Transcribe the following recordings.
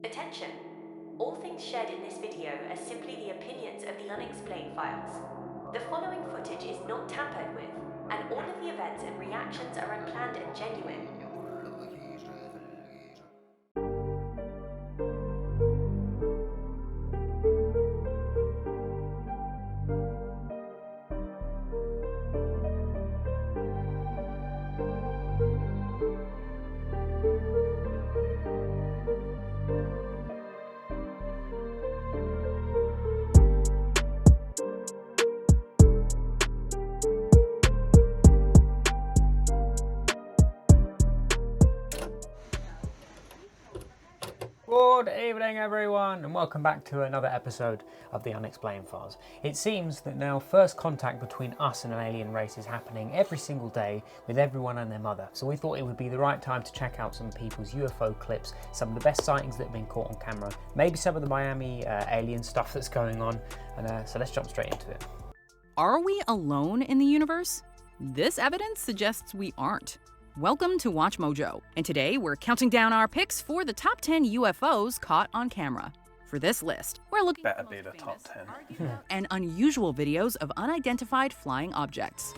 Attention! All things shared in this video are simply the opinions of the Unexplained Files. The following footage is not tampered with, and all of the events and reactions are unplanned and genuine. Good evening everyone and welcome back to another episode of the Unexplained Files. It seems that now first contact between us and an alien race is happening every single day with everyone and their mother. So we thought it would be the right time to check out some people's UFO clips, some of the best sightings that have been caught on camera, maybe some of the Miami alien stuff that's going on, and so let's jump straight into it. Are we alone in the universe? This evidence suggests we aren't. Welcome to Watch Mojo, and today we're counting down our picks for the top 10 UFOs caught on camera. For this list, we're looking Better be the top 10. and unusual videos of unidentified flying objects.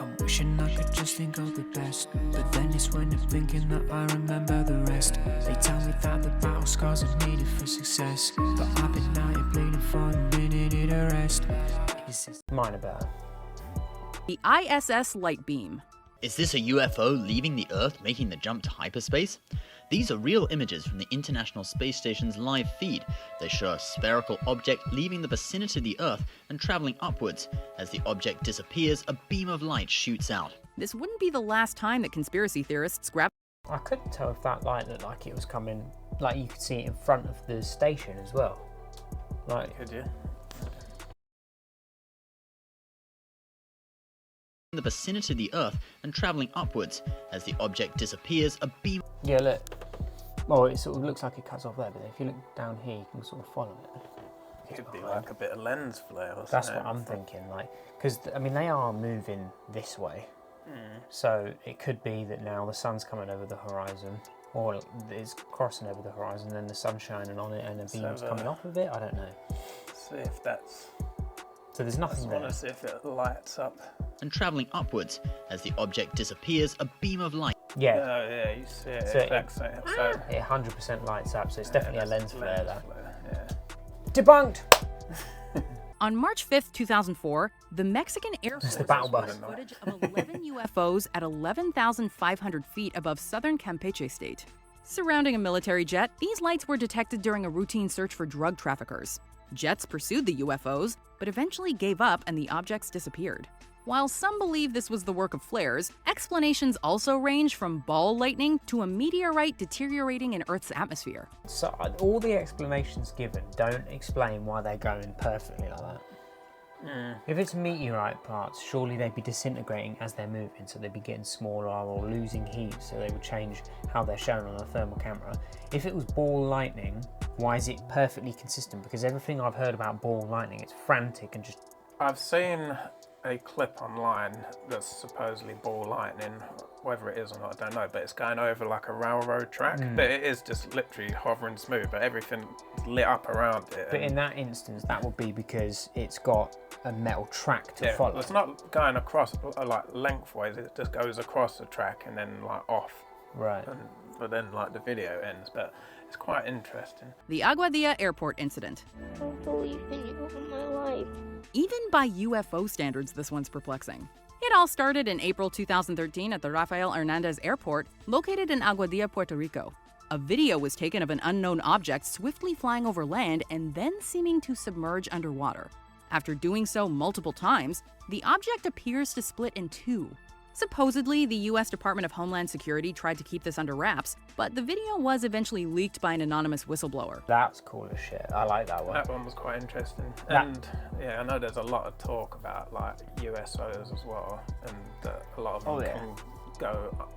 I'm wishing I could just think of the best, but then it's when I'm thinking that I remember the rest. They tell me that the battle scars are needed for success, but I've been out here bleeding for a minute in a rest. Mine are better. The ISS light beam. Is this a UFO leaving the Earth, making the jump to hyperspace? These are real images from the International Space Station's live feed. They show a spherical object leaving the vicinity of the Earth and traveling upwards. As the object disappears, a beam of light shoots out. This wouldn't be the last time that conspiracy theorists grab. I couldn't tell if that light looked like it was coming, like you could see it in front of the station as well. Like, Could you? The vicinity of the Earth and traveling upwards. As the object disappears, a beam. yeah, look. Well, it sort of looks like it cuts off there, but if you look down here, you can sort of follow it. Could be like a bit of lens flare or something. That's what I'm thinking, like, because I mean they are moving this way, so it could be that now the sun's coming over the horizon, or it's crossing over the horizon, and then the sun's shining on it, and a beam's coming off of it. I don't know. See if that's. So there's nothing I there. want to see if it lights up. And traveling upwards. As the object disappears, a beam of light. Yeah, Oh yeah, you see it. So It's so it 100% lights up, so it's definitely a lens flare. That Yeah. debunked. On March 5th, 2004, the Mexican Air Force the battle bus. released footage of 11 UFOs at 11,500 feet above southern Campeche state. Surrounding a military jet, these lights were detected during a routine search for drug traffickers. Jets pursued the UFOs, but eventually gave up and the objects disappeared. While some believe this was the work of flares, explanations also range from ball lightning to a meteorite deteriorating in Earth's atmosphere. So all the explanations given don't explain why they're going perfectly like that. If it's meteorite parts, surely they'd be disintegrating as they're moving, so they'd be getting smaller or losing heat, so they would change how they're shown on a thermal camera. If it was ball lightning, why is it perfectly consistent? Because everything I've heard about ball lightning, it's frantic and just... I've seen a clip online that's supposedly ball lightning. Whether it is or not, I don't know, but it's going over like a railroad track. But it is just literally hovering smooth, but everything's lit up around it. But in that instance, that would be because it's got a metal track to follow. It's not going across like lengthways, it just goes across the track and then like off. Right. But then like the video ends, but it's quite interesting. The Aguadilla Airport incident. I don't believe in you in my life. Even by UFO standards, this one's perplexing. It all started in April 2013 at the Rafael Hernandez Airport, located in Aguadilla, Puerto Rico. A video was taken of an unknown object swiftly flying over land and then seeming to submerge underwater. After doing so multiple times, the object appears to split in two. Supposedly, the U.S. Department of Homeland Security tried to keep this under wraps, but the video was eventually leaked by an anonymous whistleblower. That's cool as shit. I like that one. That one was quite interesting. And yeah, I know there's a lot of talk about like USOs as well, and a lot of them can go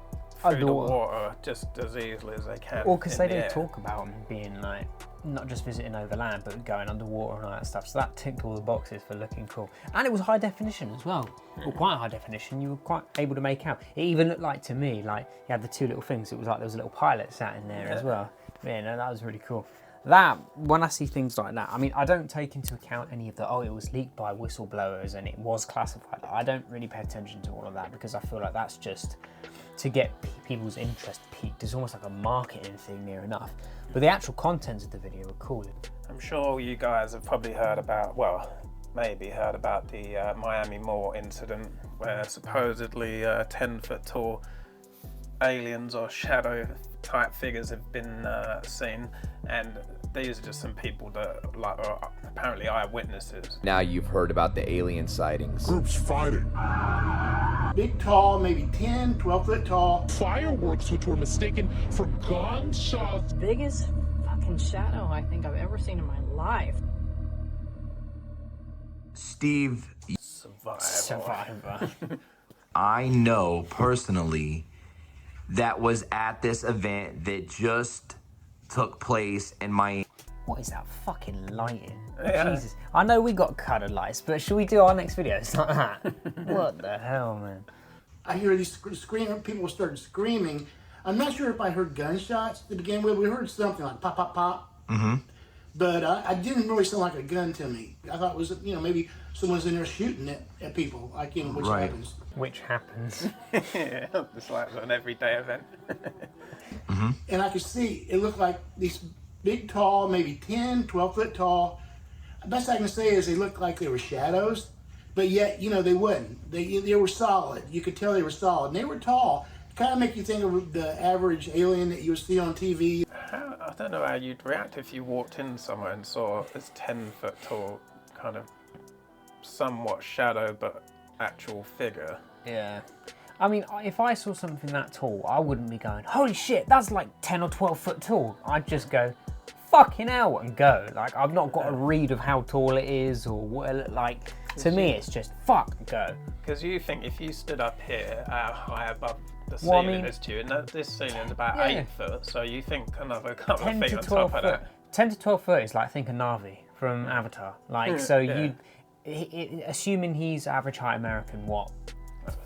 through the water just as easily as they can. Well, because they in the do air. talk about them being like not just visiting overland, but going underwater and all that stuff. So that ticked all the boxes for looking cool. And it was high definition as well. Well, quite high definition. You were quite able to make out. It even looked like to me, like you had the two little things. It was like there was a little pilot sat in there as well. Yeah, no, that was really cool. That, when I see things like that, I mean, I don't take into account any of the, oh, it was leaked by whistleblowers and it was classified. I don't really pay attention to all of that because I feel like that's just to get people's interest peaked. It's almost like a marketing thing near enough. But the actual contents of the video were cool. I'm sure you guys have probably heard about, well, maybe heard about the Miami Mall incident where supposedly 10-foot tall aliens or shadow type figures have been seen, and these are just some people that like are apparently eyewitnesses. Now you've heard about the alien sightings. Groups fighting. Big, tall, maybe 10, 12 foot tall. Fireworks which were mistaken for gunshots. Biggest fucking shadow I think I've ever seen in my life. Steve, Survivor. I know personally that was at this event that just took place in Miami. What is that fucking lighting? Jesus. I know we got colored lights, but should we do our next video? It's not that. What the hell, man? I hear these screaming, people started screaming. I'm not sure if I heard gunshots to begin with. We heard something like pop, pop, pop. Mm-hmm. But I didn't really sound like a gun to me. I thought it was, maybe someone's in there shooting at people, like, which Right. happens. Which happens. Yeah, it's like an everyday event. Mm-hmm. And I could see, it looked like these big, tall, maybe 10, 12 foot tall. The best I can say is they looked like they were shadows, but yet, they wasn't. They were solid. You could tell they were solid. And they were tall. Kind of make you think of the average alien that you would see on TV. I don't know how you'd react if you walked in somewhere and saw this 10-foot tall kind of somewhat shadow but actual figure. Yeah. I mean, if I saw something that tall, I wouldn't be going, holy shit, that's like 10 or 12 foot tall. I'd just go, fucking hell, and go. Like, I've not got a read of how tall it is or what it look like. To me, it's just, fuck, go. Because you think if you stood up here high above the ceiling is to you, and this ceiling is about 8 foot, so you think another couple of feet on top of that. 10 to 12 foot is like, think of Na'vi from Avatar. Like, so assuming he's average height American, what?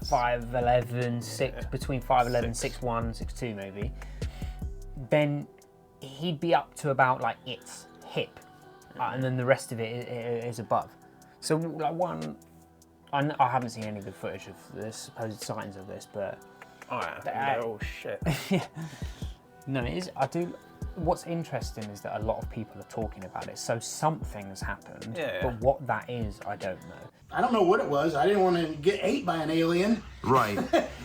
5'11", 6, between 5'11", 6'1", 6'2", maybe. Then he'd be up to about like its hip, and then the rest of it is above. So like I haven't seen any good footage of the supposed sightings of this, but they're all shit. No, it is. I do. What's interesting is that a lot of people are talking about it. So something's happened, but what that is, I don't know. I don't know what it was. I didn't want to get ate by an alien. Right.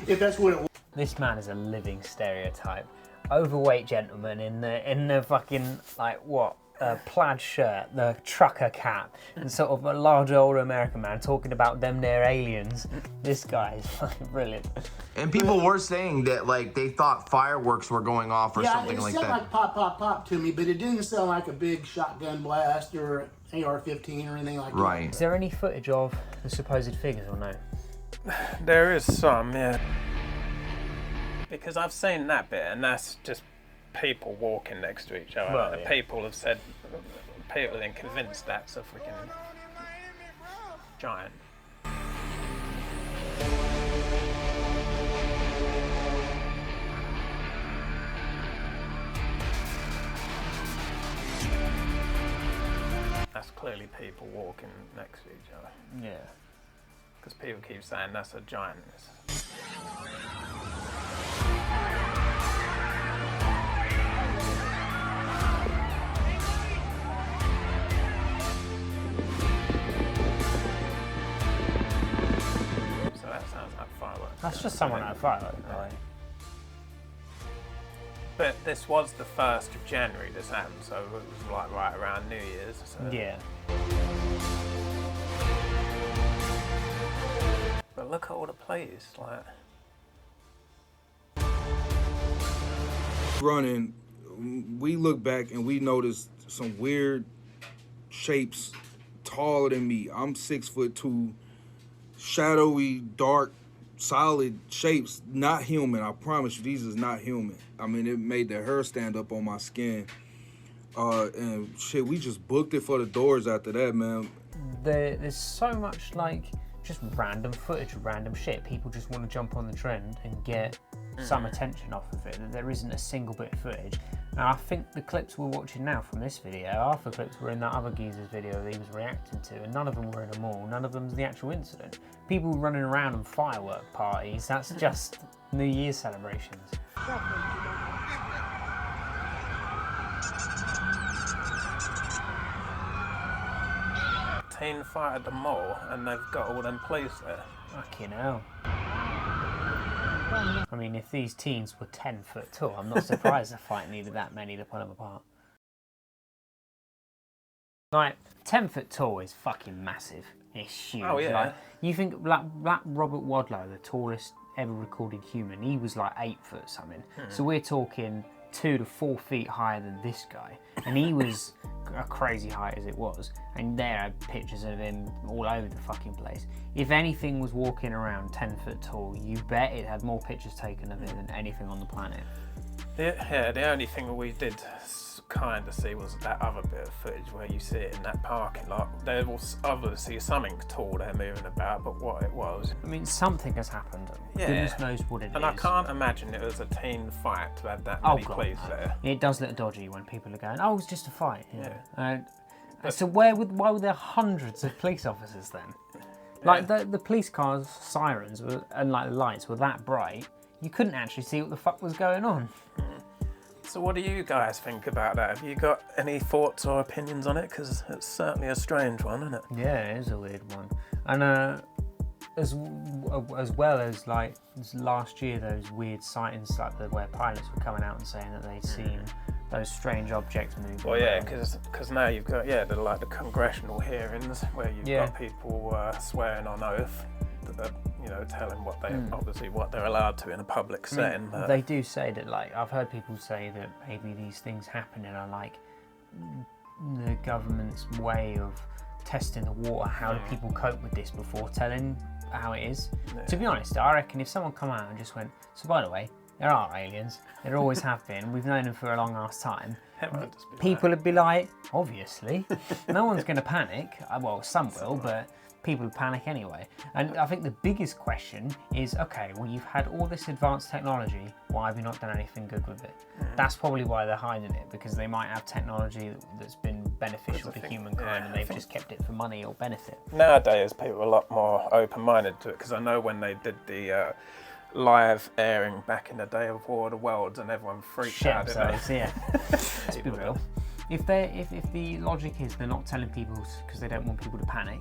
If that's what it was. This man is a living stereotype. Overweight gentleman in the fucking plaid shirt, the trucker cap, and sort of a large old American man talking about them there aliens. This guy is fucking brilliant. And people were saying that like they thought fireworks were going off or something like that. Yeah, it sounded like pop, pop, pop to me, but it didn't sound like a big shotgun blast or AR-15 or anything like that. Right. Is there any footage of the supposed figures or no? There is some, yeah. Because I've seen that bit, and that's just people walking next to each other. Well, yeah. People have said, people have been convinced that's a freaking giant. That's clearly people walking next to each other. Yeah. Because people keep saying that's a giant. So that sounds like fireworks. That's just someone at a firework, right? But this was the 1st of January this happened, so it was like right around New Year's. So. Yeah. But look at all the plays, like. Running, we look back and we noticed some weird shapes taller than me. I'm 6'2", shadowy, dark, solid shapes, not human. I promise you, these is not human. I mean, it made the hair stand up on my skin. And shit, we just booked it for the doors after that, man. There's so much like just random footage, random shit. People just want to jump on the trend and get some attention off of it. There isn't a single bit of footage. Now I think the clips we're watching now from this video, half the clips were in that other geezer's video that he was reacting to, and none of them were in a mall, none of them's the actual incident. People running around on firework parties, that's just New Year's celebrations. Teen fight at the mall and they've got all them police there. Fucking hell. I mean, if these teens were 10 foot tall, I'm not surprised the fight needed that many to pull them apart. Like, 10 foot tall is fucking massive. It's huge. Oh, yeah. Like, you think that Robert Wadlow, the tallest ever recorded human, he was like 8 foot something. So we're talking 2 to 4 feet higher than this guy. And he was a crazy height as it was. And there are pictures of him all over the fucking place. If anything was walking around 10 foot tall, you bet it had more pictures taken of it than anything on the planet. Yeah, the only thing we did kind of see was that other bit of footage where you see it in that parking lot. There was obviously something tall there moving about, but what it was... I mean, something has happened. Yeah. Goodness knows what it is. And I can't imagine it was a teen fight to have that many police there. It does look dodgy when people are going, oh, it was just a fight. Yeah. So why were there hundreds of police officers then? Like the police cars' sirens and like the lights were that bright, you couldn't actually see what the fuck was going on. So what do you guys think about that? Have you got any thoughts or opinions on it? Because it's certainly a strange one, isn't it? Yeah, it is a weird one. And as well as like last year, those weird sightings like where pilots were coming out and saying that they'd seen those strange objects moving. Well, yeah, because now you've got the congressional hearings where you've got people swearing on oath that telling what they obviously what they're allowed to in a public setting. But they do say that, like, I've heard people say that maybe these things happening are like the government's way of testing the water. How do people cope with this before telling how it is? Yeah. To be honest, I reckon if someone come out and just went, so by the way, there are aliens. There always have been. We've known them for a long ass time. People would be like, obviously. No one's going to panic. Well, some will, but people would panic anyway. And I think the biggest question is, okay, well, you've had all this advanced technology. Why have you not done anything good with it? That's probably why they're hiding it, because they might have technology that's been beneficial to humankind and they've just kept it for money or benefit. Nowadays, people are a lot more open-minded to it, because I know when they did the live airing back in the day of War of the Worlds and everyone freaked out. Yeah. Let's be real. If the logic is they're not telling people because they don't want people to panic,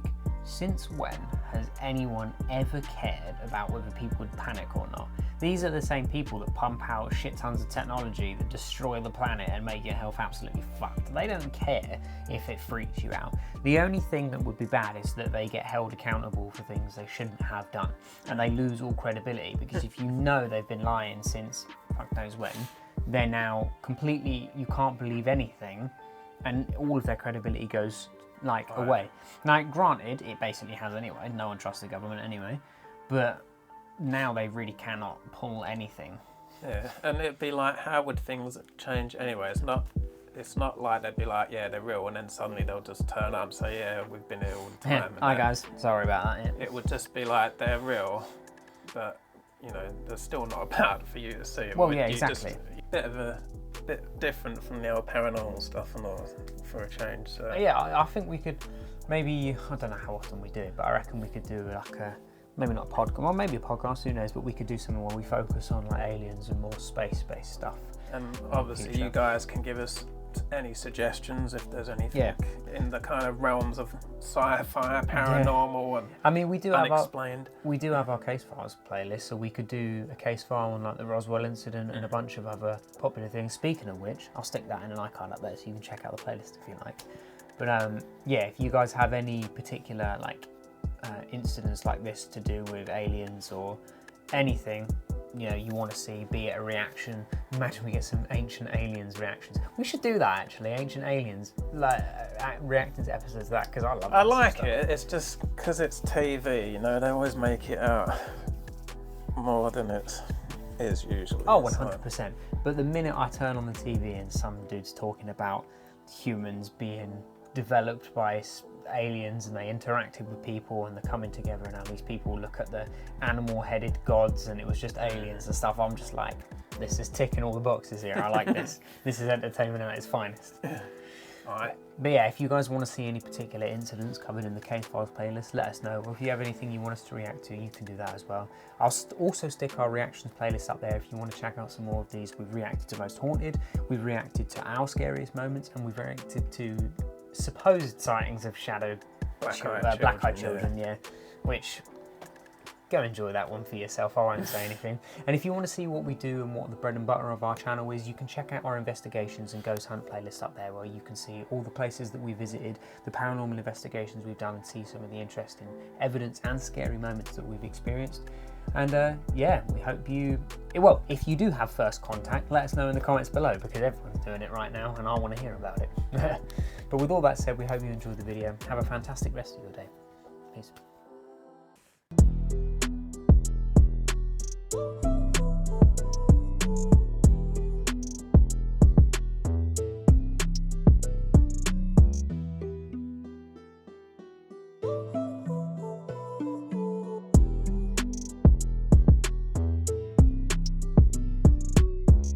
since when has anyone ever cared about whether people would panic or not? These are the same people that pump out shit tons of technology that destroy the planet and make your health absolutely fucked. They don't care if it freaks you out. The only thing that would be bad is that they get held accountable for things they shouldn't have done, and they lose all credibility, because if you know they've been lying since fuck knows when, they're now completely, you can't believe anything, and all of their credibility goes away. Now, granted, it basically has anyway. No one trusts the government anyway, but now they really cannot pull anything. Yeah, and it'd be like, how would things change anyway? It's not like they'd be like, yeah, they're real, and then suddenly they'll just turn up and say, yeah, we've been here all the time. Hi guys, sorry about that. It would just be like, they're real, but they're still not about for you to see them. Well, yeah, exactly. Bit different from the old paranormal stuff and all, for a change. So. Yeah, I think we could maybe, I don't know how often we do it, but I reckon we could do like maybe not a podcast, well maybe a podcast, who knows, but we could do something where we focus on like aliens and more space-based stuff. And obviously you guys can give us any suggestions if there's anything in the kind of realms of sci-fi, paranormal, and I mean, we do unexplained. have our case files playlist, so we could do a case file on like the Roswell incident and a bunch of other popular things. Speaking of which, I'll stick that in an icon up there so you can check out the playlist if you like. But yeah, if you guys have any particular like incidents like this to do with aliens or anything, you want to see, be it a reaction. Imagine we get some ancient aliens reactions. We should do that actually, ancient aliens, like reacting to episodes of that, because I love that. I like it. It's just because it's TV, they always make it out more than it is usually. Oh, 100%. But the minute I turn on the TV and some dude's talking about humans being developed by aliens, and they interacted with people, and they're coming together, and now these people look at the animal-headed gods, and it was just aliens and stuff. I'm just like, this is ticking all the boxes here. I like this. This is entertainment at its finest. Alright. But yeah, if you guys want to see any particular incidents covered in the Case Files playlist, let us know. Or if you have anything you want us to react to, you can do that as well. I'll also stick our reactions playlist up there if you want to check out some more of these. We've reacted to Most Haunted, we've reacted to our scariest moments, and we've reacted to supposed sightings of shadow black-eyed children, yeah. Which, go enjoy that one for yourself, I won't say anything. And if you want to see what we do and what the bread and butter of our channel is, you can check out our investigations and ghost hunt playlist up there, where you can see all the places that we visited, the paranormal investigations we've done, and see some of the interesting evidence and scary moments that we've experienced. And yeah, we hope you, well, if you do have first contact, let us know in the comments below, because everyone's doing it right now and I want to hear about it. But with all that said, we hope you enjoyed the video. Have a fantastic rest of your day. Peace.